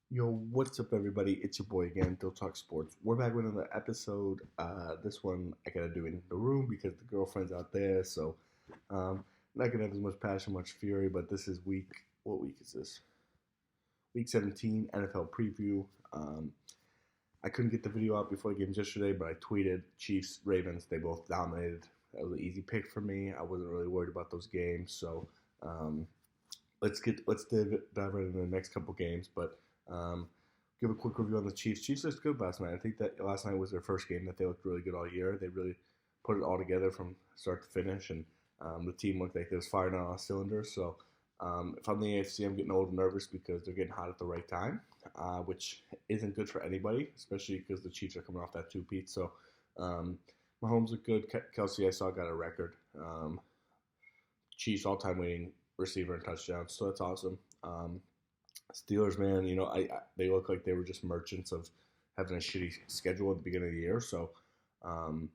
Yo, what's up, everybody? It's your boy again, Dyl Talks Sports. We're back with another episode. This one I gotta do in the room because the girlfriend's out there, so not gonna have as much passion, much fury. But this is week. What week is this? Week 17 NFL preview. Um, I couldn't get the video out before the games yesterday, but I tweeted Chiefs Ravens. They both dominated. That was an easy pick for me. I wasn't really worried about those games, so um, let's dive right into the next couple games, but um, give a quick review on the Chiefs. Chiefs looked good last night. I think that last night was their first game that they looked really good all year. They really put it all together from start to finish, and the team looked like they was firing on all cylinders. So if I'm the AFC, I'm getting a little nervous because they're getting hot at the right time, which isn't good for anybody, especially because the Chiefs are coming off that two-peat. So um, Mahomes looked good. Kelsey, I saw, got a record. Chiefs all-time leading receiver and touchdowns, so that's awesome. Steelers, man, they look like they were just merchants of having a shitty schedule at the beginning of the year. So um,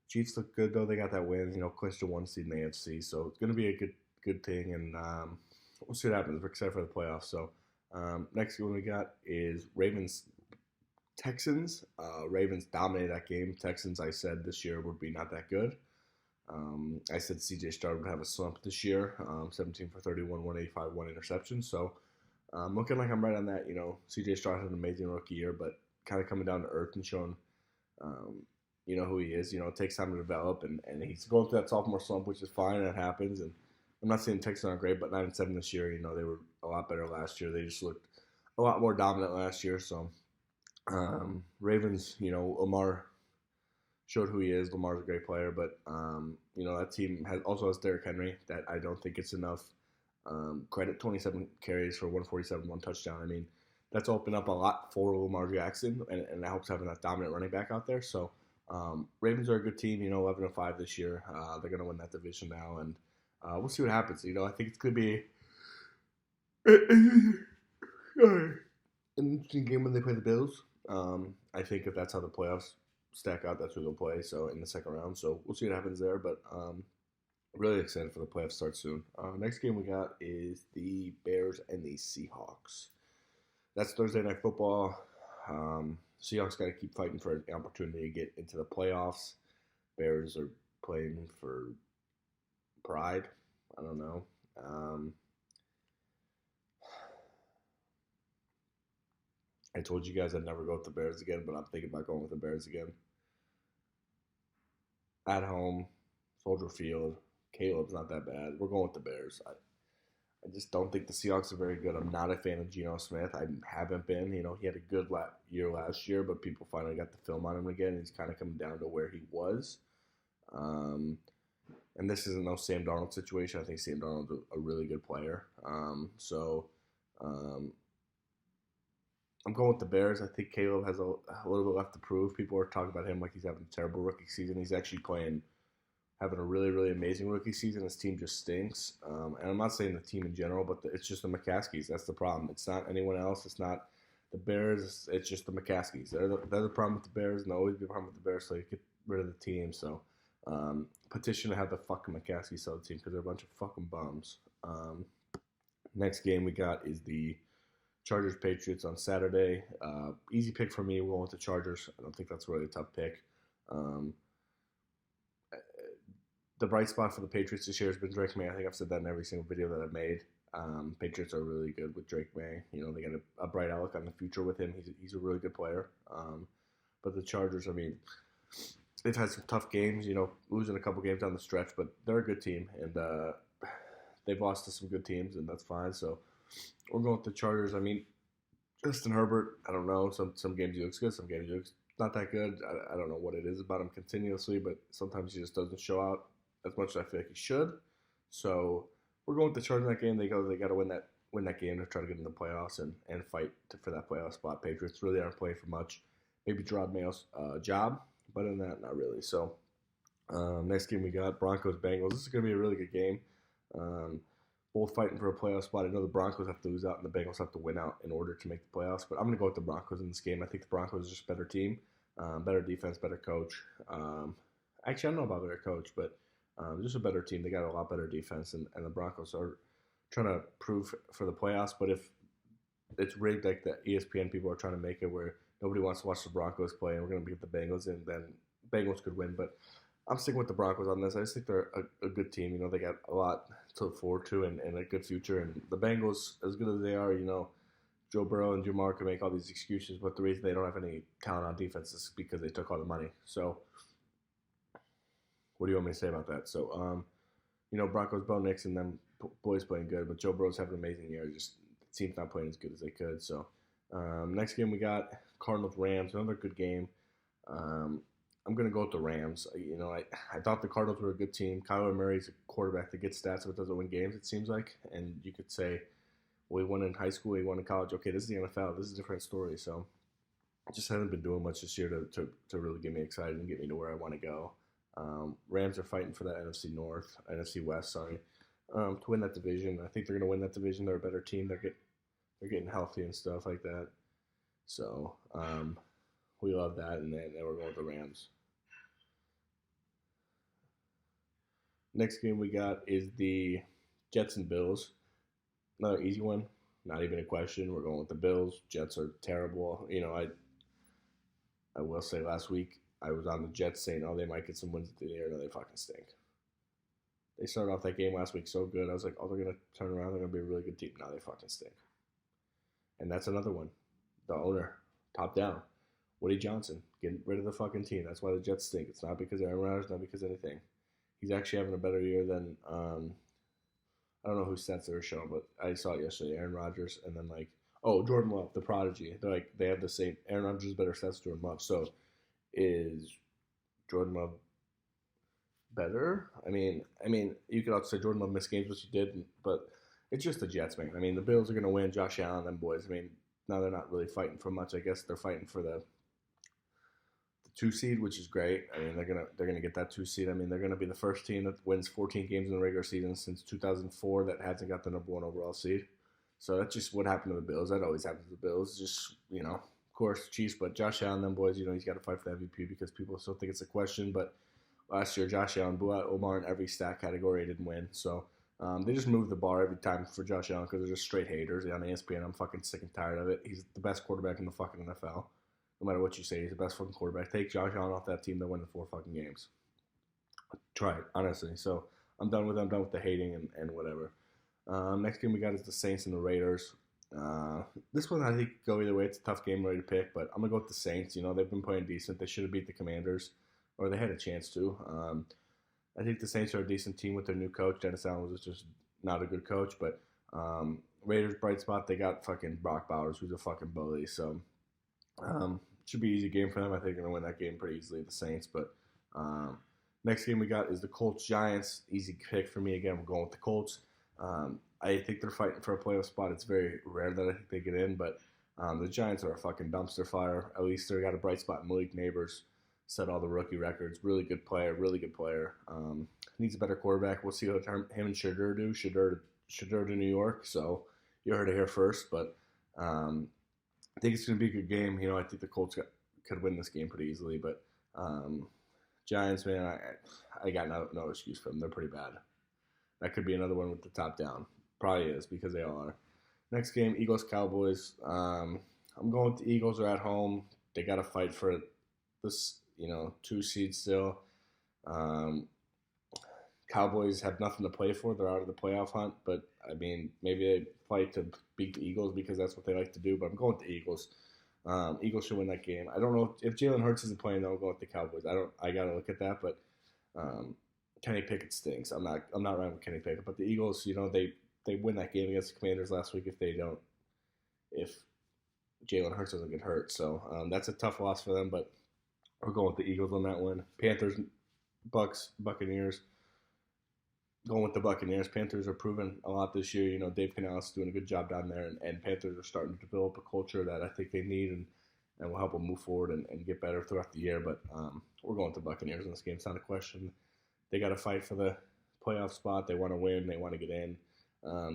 Chiefs look good though; they got that win. Clinched a one seed in the AFC, so it's going to be a good thing, and we'll see what happens. We're excited for the playoffs. So next one we got is Ravens Texans. Ravens dominated that game. Texans, I said this year would be not that good. I said CJ Stroud would have a slump this year, 17 for 31, 185, one interception. So looking like I'm right on that. CJ Stroud had an amazing rookie year, but kind of coming down to earth and showing, um, who he is. It takes time to develop, and he's going through that sophomore slump, which is fine. That happens. And I'm not saying the Texans aren't great, but 9-7 this year. They were a lot better last year. They just looked a lot more dominant last year. So Ravens, Lamar showed who he is. Lamar's a great player, but that team also has Derrick Henry. That I don't think it's enough credit. 27 carries for 147, one touchdown. I mean, that's opened up a lot for Lamar Jackson, and that helps having that dominant running back out there. So Ravens are a good team. 11-5 this year. They're going to win that division now, and we'll see what happens. I think it's going to be an interesting game when they play the Bills. I think if that's how the playoffs stack out, that's who they'll play. So in the second round, so we'll see what happens there. But really excited for the playoffs start soon. Next game we got is the Bears and the Seahawks. That's Thursday night football. Seahawks got to keep fighting for an opportunity to get into the playoffs. Bears are playing for pride. I don't know. I told you guys I'd never go with the Bears again, but I'm thinking about going with the Bears again. At home, Soldier Field. Caleb's not that bad. We're going with the Bears. I just don't think the Seahawks are very good. I'm not a fan of Geno Smith. I haven't been. He had a good year last year, but people finally got the film on him again. And he's kind of coming down to where he was. And this isn't no Sam Darnold situation. I think Sam Darnold's a really good player. I'm going with the Bears. I think Caleb has a little bit left to prove. People are talking about him like he's having a terrible rookie season. He's actually having a really, really amazing rookie season. His team just stinks. And I'm not saying the team in general, but it's just the McCaskies. That's the problem. It's not anyone else. It's not the Bears. It's just the McCaskies. They're the problem with the Bears, and they'll always be a problem with the Bears, so you get rid of the team. So petition to have the fucking McCaskies sell the team because they're a bunch of fucking bums. Next game we got is the Chargers Patriots on Saturday. Easy pick for me. We're going with the Chargers. I don't think that's really a tough pick. The bright spot for the Patriots this year has been Drake May. I think I've said that in every single video that I've made. Patriots are really good with Drake May. They got a bright outlook on the future with him. He's a really good player. But the Chargers, I mean, they've had some tough games, losing a couple games down the stretch, but they're a good team, and they've lost to some good teams, and that's fine. So we're going with the Chargers. I mean, Justin Herbert, I don't know. Some games he looks good, some games he looks not that good. I don't know what it is about him continuously, but sometimes he just doesn't show out as much as I feel like he should. So we're going with the Chargers in that game. They got to win that game to try to get in the playoffs and fight for that playoff spot. Patriots really aren't playing for much. Maybe Gerard Mayo's job, but in that, not really. So next game we got Broncos Bengals. This is going to be a really good game. Both fighting for a playoff spot. I know the Broncos have to lose out and the Bengals have to win out in order to make the playoffs, but I'm going to go with the Broncos in this game. I think the Broncos are just a better team, better defense, better coach. Actually, I don't know about better coach, but just a better team. They got a lot better defense, and the Broncos are trying to prove for the playoffs. But if it's rigged like the ESPN people are trying to make it where nobody wants to watch the Broncos play, and we're going to beat the Bengals, and then Bengals could win. But I'm sticking with the Broncos on this. I just think they're a good team. They got a lot to look forward to and a good future. And the Bengals, as good as they are, Joe Burrow and Jamar can make all these excuses, but the reason they don't have any talent on defense is because they took all the money. So, what do you want me to say about that? So, Broncos, Bo Nix, and them boys playing good, but Joe Burrow's having an amazing year. Just the team's not playing as good as they could. So, next game we got Cardinals Rams, another good game. I'm gonna go with the Rams. I thought the Cardinals were a good team. Kyler Murray's a quarterback that gets stats but doesn't win games. It seems like, and you could say, well, he won in high school, he won in college. Okay, this is the NFL. This is a different story. So, I just haven't been doing much this year to really get me excited and get me to where I want to go. Rams are fighting for that NFC West, sorry, to win that division. I think they're going to win that division. They're a better team. They're getting healthy and stuff like that. So we love that, and then we're going with the Rams. Next game we got is the Jets and Bills. Another easy one, not even a question. We're going with the Bills. Jets are terrible. I will say last week I was on the Jets saying, oh, they might get some wins at the year. No, they fucking stink. They started off that game last week so good. I was like, oh, they're going to turn around. They're going to be a really good team. Now they fucking stink. And that's another one. The owner, top down, Woody Johnson, getting rid of the fucking team. That's why the Jets stink. It's not because of Aaron Rodgers, not because of anything. He's actually having a better year than, I don't know whose stats they were showing, but I saw it yesterday. Aaron Rodgers, and then Jordan Love, the prodigy. They have the same. Aaron Rodgers is better stats than Jordan Love. So is Jordan Love better? I mean, you could also say Jordan Love missed games, which he did, but it's just the Jets, man. I mean, the Bills are going to win. Josh Allen, them boys. I mean, now they're not really fighting for much. I guess they're fighting for the 2 seed, which is great. I mean, they're gonna get that 2 seed. I mean, they're gonna be the first team that wins 14 games in the regular season since 2004 that hasn't got the number 1 overall seed. So that's just what happened to the Bills. That always happens to the Bills. Just of course, Chiefs, but Josh Allen, them boys, he's got to fight for the MVP because people still think it's a question. But last year, Josh Allen blew out Omar in every stat category. Didn't win. So they just move the bar every time for Josh Allen because they're just straight haters on ESPN. I'm fucking sick and tired of it. He's the best quarterback in the fucking NFL. No matter what you say, he's the best fucking quarterback. Take Josh Allen off that team, they'll win the 4 fucking games. Try it, honestly. So I'm done with it. I'm done with the hating and whatever. Next game we got is the Saints and the Raiders. This one I think could go either way. It's a tough game to pick, but I'm going to go with the Saints. They've been playing decent. They should have beat the Commanders, or they had a chance to. I think the Saints are a decent team with their new coach. Dennis Allen was just not a good coach, but Raiders, bright spot, they got fucking Brock Bowers, who's a fucking bully. So should be an easy game for them. I think they're going to win that game pretty easily, the Saints. But next game we got is the Colts-Giants. Easy pick for me. Again, we're going with the Colts. I think they're fighting for a playoff spot. It's very rare that I think they get in, but the Giants are a fucking dumpster fire. At least they got a bright spot. Malik Neighbors set all the rookie records. Really good player. Needs a better quarterback. We'll see what him and Shadur do. Shadur to New York. So you heard it here first, but I think it's going to be a good game. I think the Colts could win this game pretty easily, but Giants, man, I got no excuse for them. They're pretty bad. That could be another one with the top down. Probably is because they all are. Next game, Eagles-Cowboys. I'm going with the Eagles. Are at home. They got to fight for this, 2 seed still. Cowboys have nothing to play for. They're out of the playoff hunt, but I mean, maybe they fight to beat the Eagles because that's what they like to do. But I'm going with the Eagles. Eagles should win that game. I don't know if Jalen Hurts isn't playing. Then I'll go with the Cowboys. I gotta look at that, but Kenny Pickett stinks. I'm not riding with Kenny Pickett, but the Eagles, they win that game against the Commanders last week if Jalen Hurts doesn't get hurt. So that's a tough loss for them, but we're going with the Eagles on that one. Panthers, Bucks, Buccaneers. Going with the Buccaneers. Panthers are proving a lot this year. Dave Canales is doing a good job down there, and Panthers are starting to develop a culture that I think they need and will help them move forward and get better throughout the year. But we're going with the Buccaneers in this game. It's not a question. They got to fight for the playoff spot. They want to win. They want to get in.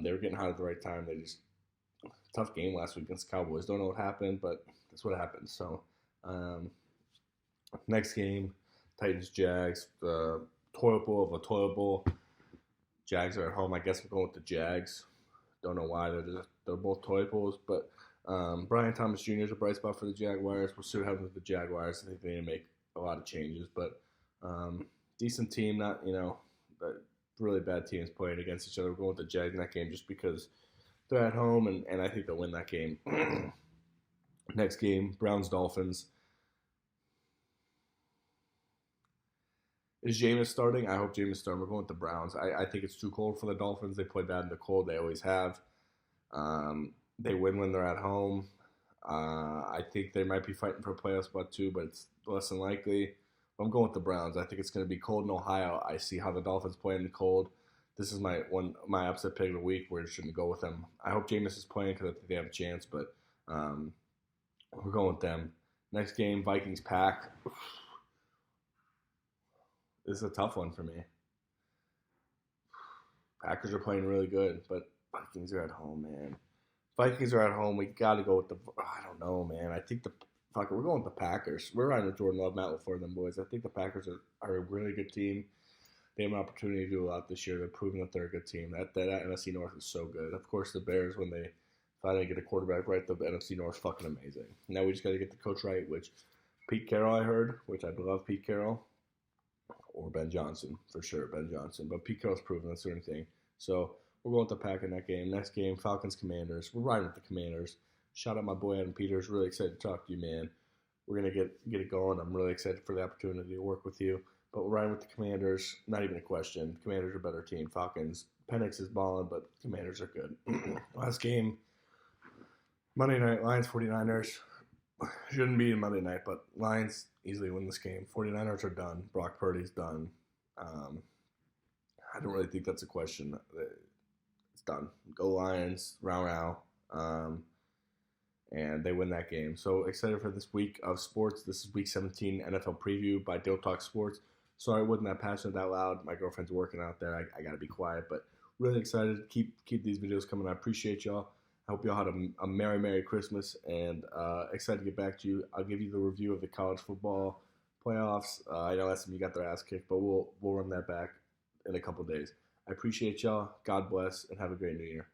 They were getting hot at the right time. Tough game last week against the Cowboys. Don't know what happened, but that's what happened. So next game, Titans-Jags. The toilet bowl of a toilet bowl. Jags are at home. I guess I'm going with the Jags. Don't know why. They're both toilet bowls, but Brian Thomas Jr. is a bright spot for the Jaguars. We'll see what happens with the Jaguars. I think they need to make a lot of changes, but decent team, not, but really bad teams playing against each other. We're going with the Jags in that game just because they're at home, and I think they'll win that game. Next game, Browns-Dolphins. Is Jameis starting? I hope Jameis starting. We're going with the Browns. I think it's too cold for the Dolphins. They play bad in the cold. They always have. They win when they're at home. I think they might be fighting for a playoff spot too, but it's less than likely. I'm going with the Browns. I think it's going to be cold in Ohio. I see how the Dolphins play in the cold. This is my upset pick of the week. Where I shouldn't go with them. I hope Jameis is playing because I think they have a chance, but we're going with them. Next game, Vikings-Pack. This is a tough one for me. Packers are playing really good, but Vikings are at home, man. Vikings are at home. We got to go with the. I don't know, man. I think we're going with the Packers. We're riding with Jordan Love, Matt LaFleur, them boys. I think the Packers are a really good team. They have an opportunity to do a lot this year. They're proving that they're a good team. That NFC North is so good. Of course, the Bears, when they finally get a quarterback right, the NFC North is fucking amazing. Now we just got to get the coach right, which Pete Carroll I heard, which I love Pete Carroll. Or Ben Johnson, for sure, Ben Johnson. But Pete Carroll's proven that's the same thing. So we're going with the Pack in that game. Next game, Falcons-Commanders. We're riding with the Commanders. Shout out my boy Adam Peters. Really excited to talk to you, man. We're going to get it going. I'm really excited for the opportunity to work with you. But we're riding with the Commanders. Not even a question. Commanders are a better team. Falcons, Penix is balling, but Commanders are good. Last game, Monday night, Lions 49ers. Shouldn't be Monday night, but Lions easily win this game. 49ers are done. Brock Purdy's done. I don't really think that's a question. It's done. Go Lions, row. And they win that game. So excited for this week of sports. This is week 17 NFL preview by Dyl Talks Sports. Sorry I wasn't that passionate, that loud. My girlfriend's working out there. I got to be quiet, but really excited. Keep these videos coming. I appreciate y'all. I hope y'all had a Merry Christmas, and excited to get back to you. I'll give you the review of the college football playoffs. I know some of you got their ass kicked, but we'll run that back in a couple days. I appreciate y'all. God bless, and have a great New Year.